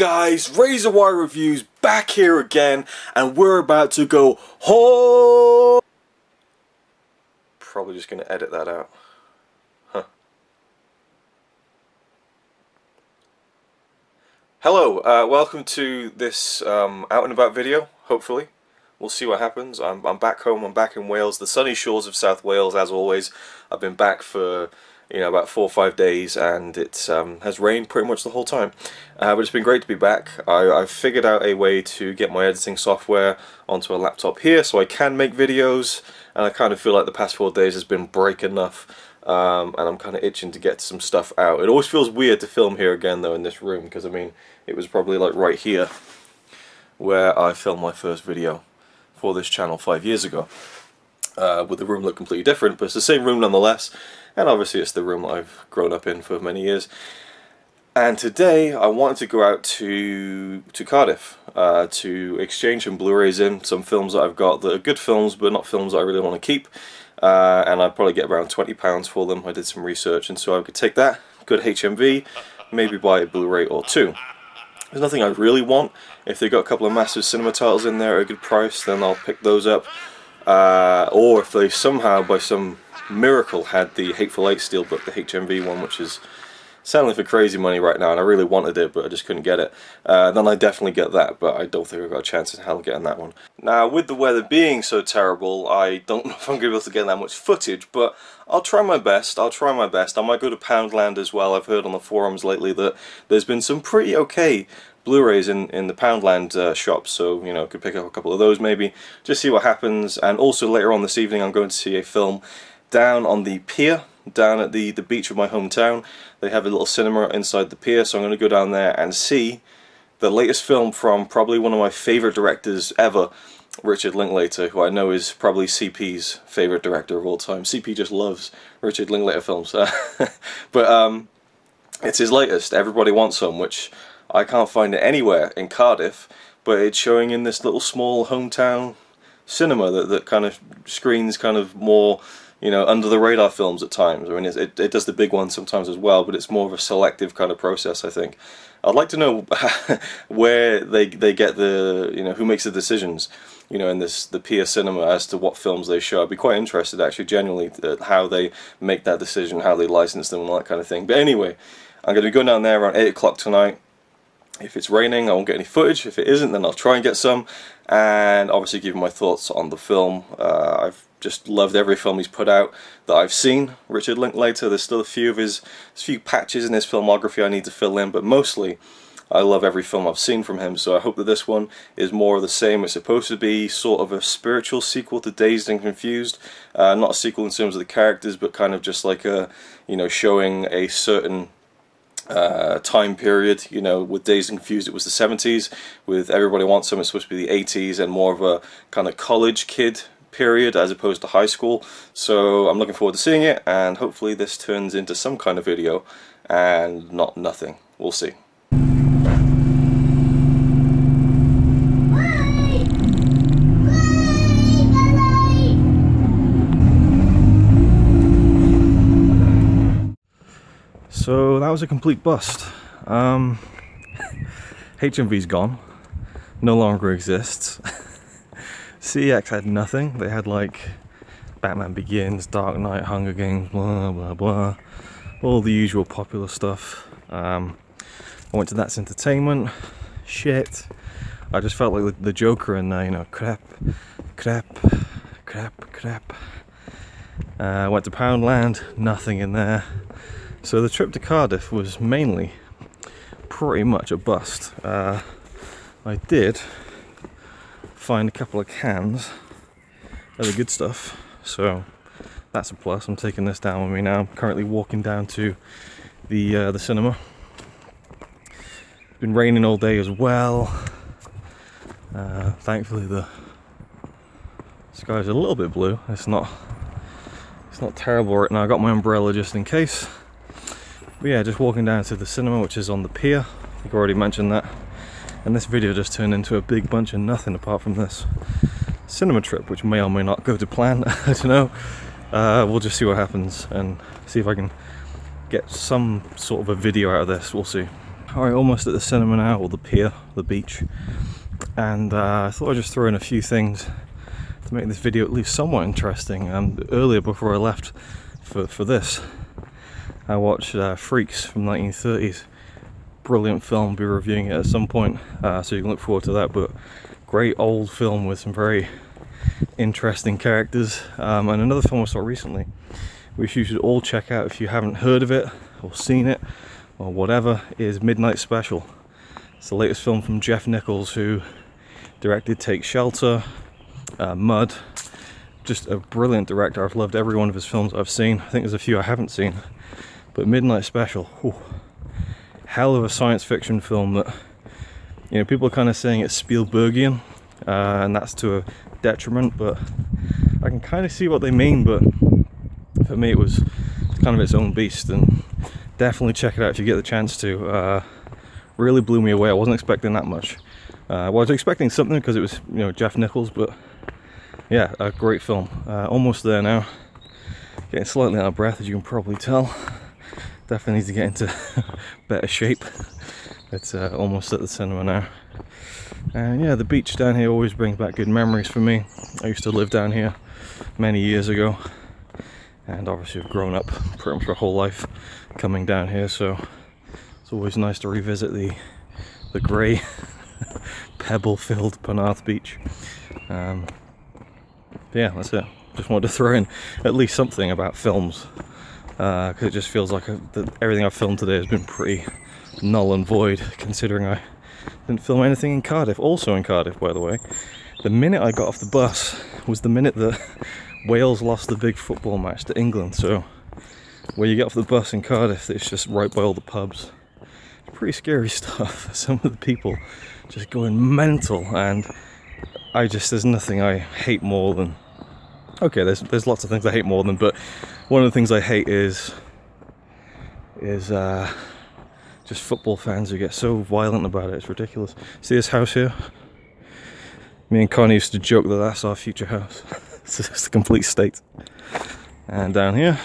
guys, RazorwireReviews back here again, and we're about to go home. Probably just going to edit that out. Huh. Hello, welcome to this out and about video, hopefully. We'll see what happens. I'm back home, I'm back in Wales, the sunny shores of South Wales as always. I've been back for about 4 or 5 days, and it has rained pretty much the whole time. But it's been great to be back. I've figured out a way to get my editing software onto a laptop here so I can make videos, and I kind of feel like the past 4 days has been break enough, and I'm kind of itching to get some stuff out. It always feels weird to film here again though in this room, because I mean it was probably like right here where I filmed my first video for this channel 5 years ago. With the room look completely different, but it's the same room nonetheless, and obviously it's the room that I've grown up in for many years. And today I wanted to go out to Cardiff to exchange some Blu-rays in, some films that I've got that are good films but not films that I really want to keep, and I'd probably get around £20 for them. I did some research, and so I could take that, good HMV, maybe buy a Blu-ray or two. There's nothing I really want. If they've got a couple of massive cinema titles in there at a good price, then I'll pick those up. Or if they somehow, by some miracle, had the Hateful Eight steelbook, the HMV one, which is selling for crazy money right now, and I really wanted it, but I just couldn't get it, then I definitely get that, but I don't think I've got a chance in hell getting that one. Now, with the weather being so terrible, I don't know if I'm going to be able to get that much footage, but I'll try my best. I might go to Poundland as well. I've heard on the forums lately that there's been some pretty okay Blu-rays in the Poundland shops, so I could pick up a couple of those maybe, just see what happens. And also later on this evening I'm going to see a film down on the pier, down at the beach of my hometown. They have a little cinema inside the pier, so I'm going to go down there and see the latest film from probably one of my favourite directors ever, Richard Linklater, who I know is probably CP's favourite director of all time. CP just loves Richard Linklater films. But it's his latest, Everybody Wants Some, which I can't find it anywhere in Cardiff, but it's showing in this little small hometown cinema that kind of screens kind of more, under the radar films at times. I mean, it does the big ones sometimes as well, but it's more of a selective kind of process, I think. I'd like to know where they get the, who makes the decisions, in the Pier Cinema as to what films they show. I'd be quite interested, actually, genuinely, how they make that decision, how they license them and all that kind of thing. But anyway, I'm going to be going down there around 8 o'clock tonight. If it's raining, I won't get any footage. If it isn't, then I'll try and get some, and obviously give my thoughts on the film. I've just loved every film he's put out that I've seen, Richard Linklater. There's still a few of his patches in his filmography I need to fill in, but mostly I love every film I've seen from him, so I hope that this one is more of the same. It's supposed to be sort of a spiritual sequel to Dazed and Confused. Not a sequel in terms of the characters, but kind of just like a, showing a certain time period. With Dazed and Confused it was the 70s, with Everybody Wants Some it's supposed to be the 80s, and more of a kind of college kid period as opposed to high school. So I'm looking forward to seeing it, and hopefully this turns into some kind of video and not nothing. We'll see. So that was a complete bust. HMV's gone, no longer exists. CX had nothing. They had like Batman Begins, Dark Knight, Hunger Games, blah blah blah, all the usual popular stuff. I went to That's Entertainment. Shit. I just felt like the Joker in there, crap. Went to Poundland, nothing in there. So the trip to Cardiff was mainly pretty much a bust. I did find a couple of cans of the good stuff, so that's a plus. I'm taking this down with me now. I'm currently walking down to the cinema. It's been raining all day as well. Thankfully the sky's a little bit blue. It's not terrible right now. I got my umbrella just in case. But yeah, just walking down to the cinema, which is on the pier. I've already mentioned that. And this video just turned into a big bunch of nothing apart from this cinema trip, which may or may not go to plan. I don't know. We'll just see what happens and see if I can get some sort of a video out of this. We'll see. Alright, almost at the cinema now, or the pier, the beach, and I thought I'd just throw in a few things to make this video at least somewhat interesting. Earlier, before I left for this, I watched Freaks from 1930s. Brilliant film, be reviewing it at some point, so you can look forward to that. But great old film with some very interesting characters. And another film I saw recently, which you should all check out if you haven't heard of it or seen it or whatever, is Midnight Special. It's the latest film from Jeff Nichols, who directed Take Shelter, Mud. Just a brilliant director. I've loved every one of his films I've seen. I think there's a few I haven't seen, but Midnight Special, whew, hell of a science fiction film that, you know, people are kind of saying it's Spielbergian, and that's to a detriment, but I can kind of see what they mean. But for me, it's kind of its own beast, and definitely check it out if you get the chance to. Really blew me away. I wasn't expecting that much. Well, I was expecting something because it was, you know, Jeff Nichols, but yeah, a great film. Almost there now. Getting slightly out of breath, as you can probably tell. Definitely need to get into better shape. It's almost at the cinema now. And yeah, the beach down here always brings back good memories for me. I used to live down here many years ago, and obviously I've grown up pretty much my whole life coming down here, so it's always nice to revisit the grey pebble-filled Penarth beach. Yeah, that's it. Just wanted to throw in at least something about films, because it just feels like everything I've filmed today has been pretty null and void, considering I didn't film anything in Cardiff. Also in Cardiff, by the way, the minute I got off the bus was the minute that Wales lost the big football match to England. So where you get off the bus in Cardiff, it's just right by all the pubs. It's pretty scary stuff. Some of the people just going mental, and there's nothing I hate more than, okay, there's lots of things I hate more than, but one of the things I hate is just football fans who get so violent about it. It's ridiculous. See this house here? Me and Connie used to joke that that's our future house. It's just a complete state. And down here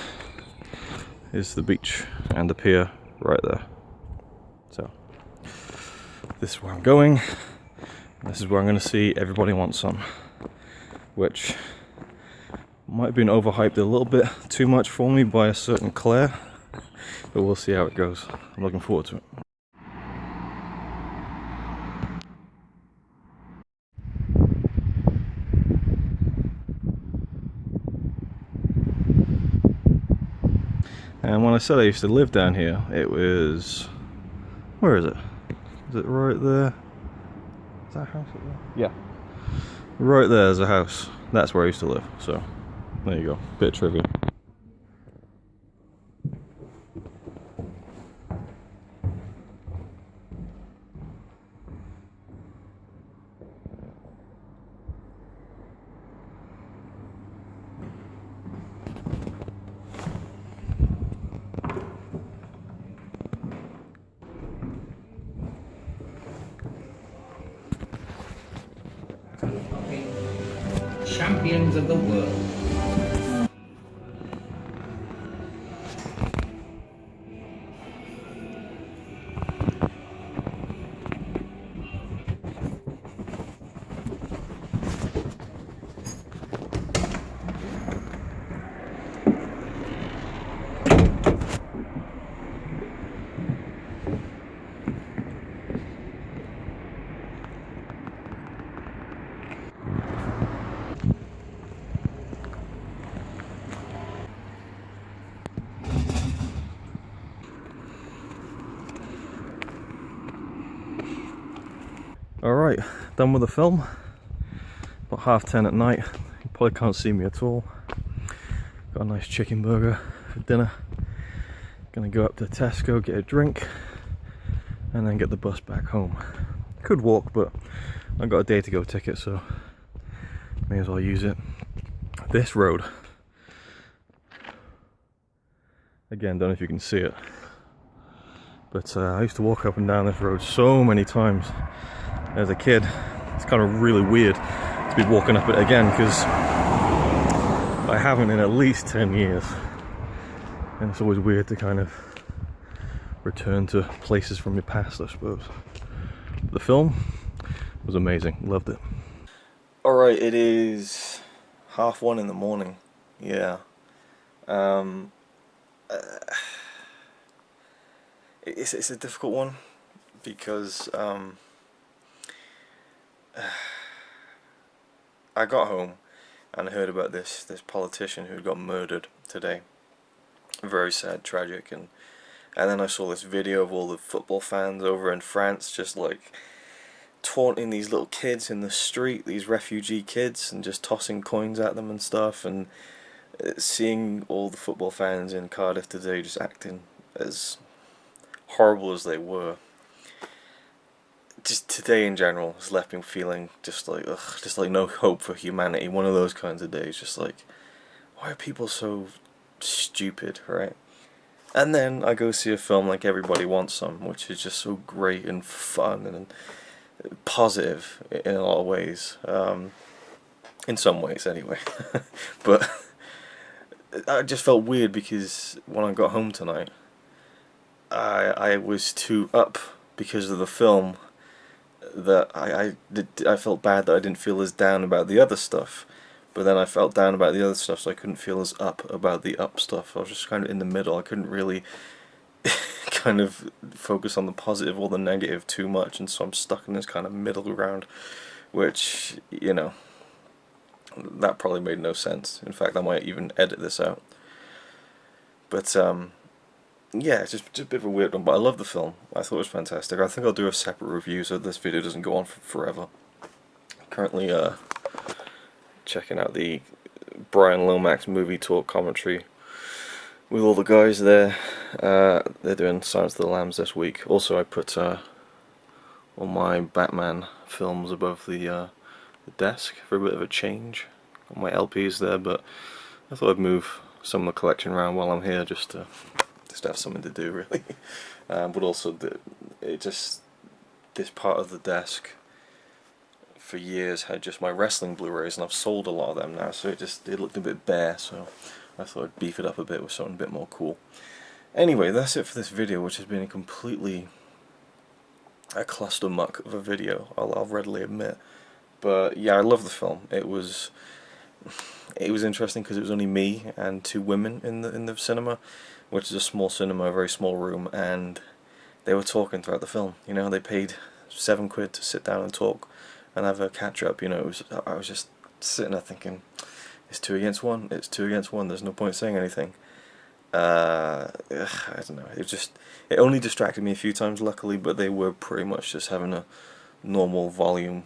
is the beach and the pier right there. So this is where I'm going. This is where I'm going to see Everybody Wants Some, which might have been overhyped a little bit too much for me by a certain Claire, but we'll see how it goes. I'm looking forward to it. And when I said I used to live down here, it was, where is it? Is it right there? Is that a house up there? Yeah. Right there's a house. That's where I used to live. So there you go. Bit of trivia. Champions of the world. Alright, done with the film. About 10:30 at night. You probably can't see me at all. Got a nice chicken burger for dinner. Gonna go up to Tesco, get a drink, and then get the bus back home. Could walk, but I got a day to go ticket, so may as well use it. This road, again, don't know if you can see it, but I used to walk up and down this road so many times as a kid. It's kind of really weird to be walking up it again, because I haven't in at least 10 years, and it's always weird to kind of return to places from your past, I suppose. The film was amazing, loved it. Alright, it is 1:30 in the morning, yeah. It's a difficult one because I got home and I heard about this politician who got murdered today. Very sad, tragic, and then I saw this video of all the football fans over in France just like taunting these little kids in the street, these refugee kids, and just tossing coins at them and stuff, and seeing all the football fans in Cardiff today just acting as horrible as they were. Just today in general has left me feeling just like, ugh, just like no hope for humanity. One of those kinds of days, just like, why are people so stupid, right? And then I go see a film like Everybody Wants Some, which is just so great and fun and positive in a lot of ways. In some ways, anyway. But I just felt weird because when I got home tonight, I was too up because of the film that I felt bad that I didn't feel as down about the other stuff. But then I felt down about the other stuff, so I couldn't feel as up about the up stuff. I was just kind of in the middle. I couldn't really kind of focus on the positive or the negative too much, and so I'm stuck in this kind of middle ground, which, you know, that probably made no sense. In fact, I might even edit this out. But yeah, it's just a bit of a weird one, but I love the film. I thought it was fantastic. I think I'll do a separate review so this video doesn't go on for forever. Currently checking out the Brian Lomax movie talk commentary with all the guys there. They're doing Silence of the Lambs this week. Also, I put all my Batman films above the desk for a bit of a change. Got my LPs there, but I thought I'd move some of the collection around while I'm here, just to have something to do, really. But also, this part of the desk for years had just my wrestling Blu-rays, and I've sold a lot of them now, so it looked a bit bare, so I thought I'd beef it up a bit with something a bit more cool. Anyway, that's it for this video, which has been a completely cluster muck of a video, I'll readily admit. But yeah, I love the film. It was interesting because it was only me and two women in the cinema, which is a small cinema, a very small room, and they were talking throughout the film. You know, they paid £7 to sit down and talk and have a catch up. You know, I was just sitting there thinking, it's 2 against 1. It's 2 against 1. There's no point saying anything. I don't know. It only distracted me a few times, luckily, but they were pretty much just having a normal volume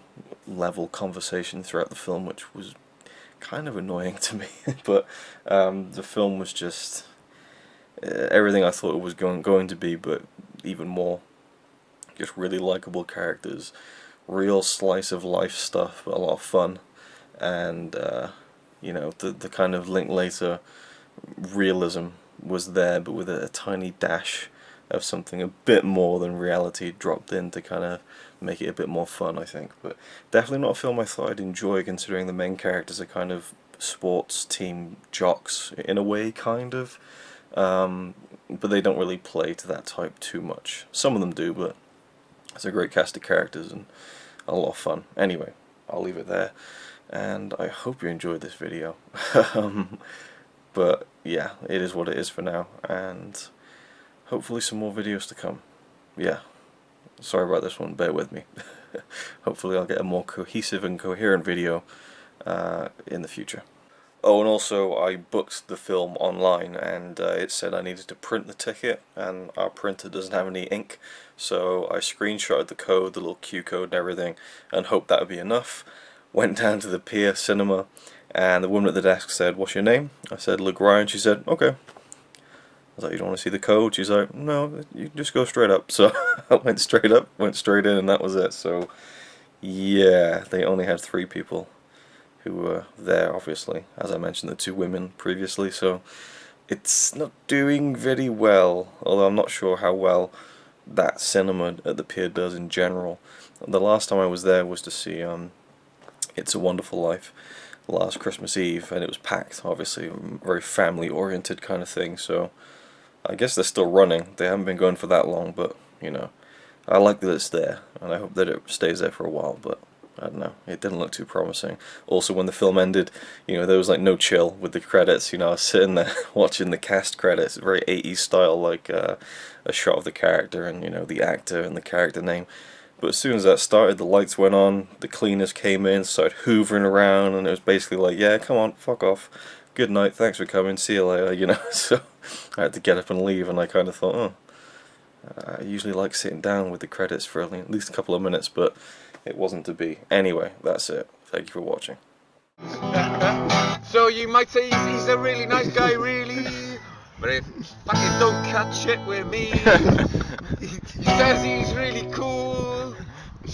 level conversation throughout the film, which was kind of annoying to me. But the film was just everything I thought it was going to be, but even more. Just really likable characters, real slice of life stuff, but a lot of fun, and you know, the kind of Linklater realism was there, but with a tiny dash of something a bit more than reality dropped in to kind of make it a bit more fun, I think. But definitely not a film I thought I'd enjoy, considering the main characters are kind of sports team jocks in a way, kind of. But they don't really play to that type too much. Some of them do, but it's a great cast of characters and a lot of fun. Anyway, I'll leave it there, and I hope you enjoyed this video. But yeah, it is what it is for now, and hopefully some more videos to come. Yeah, sorry about this one, bear with me. Hopefully I'll get a more cohesive and coherent video in the future. Oh, and also I booked the film online, and it said I needed to print the ticket, and our printer doesn't have any ink, so I screenshotted the code, the little Q code and everything, and hoped that would be enough. Went down to the Pier Cinema, and the woman at the desk said, "What's your name?" I said, "Luke Ryan." She said, "Okay." I was like, "You don't want to see the code?" She's like, "No, you just go straight up." So I went straight up, went straight in, and that was it. So yeah, they only had 3 people who were there, obviously, as I mentioned, the 2 women previously, so it's not doing very well, although I'm not sure how well that cinema at the Pier does in general. The last time I was there was to see It's a Wonderful Life last Christmas Eve, and it was packed, obviously, very family oriented kind of thing, so I guess they're still running. They haven't been going for that long, but, you know, I like that it's there, and I hope that it stays there for a while, but I don't know, it didn't look too promising. Also, when the film ended, you know, there was like no chill with the credits. You know, I was sitting there watching the cast credits, very 80s style, like a shot of the character and, you know, the actor and the character name. But as soon as that started, the lights went on, the cleaners came in, started hoovering around, and it was basically like, yeah, come on, fuck off. Good night, thanks for coming, see you later, you know. So I had to get up and leave, and I kind of thought, oh, I usually like sitting down with the credits for at least a couple of minutes, but it wasn't to be. Anyway, that's it. Thank you for watching. So you might say he's a really nice guy, really, but if fucking don't cut shit with me. He says he's really cool,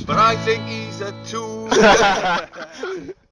but I think he's a tool.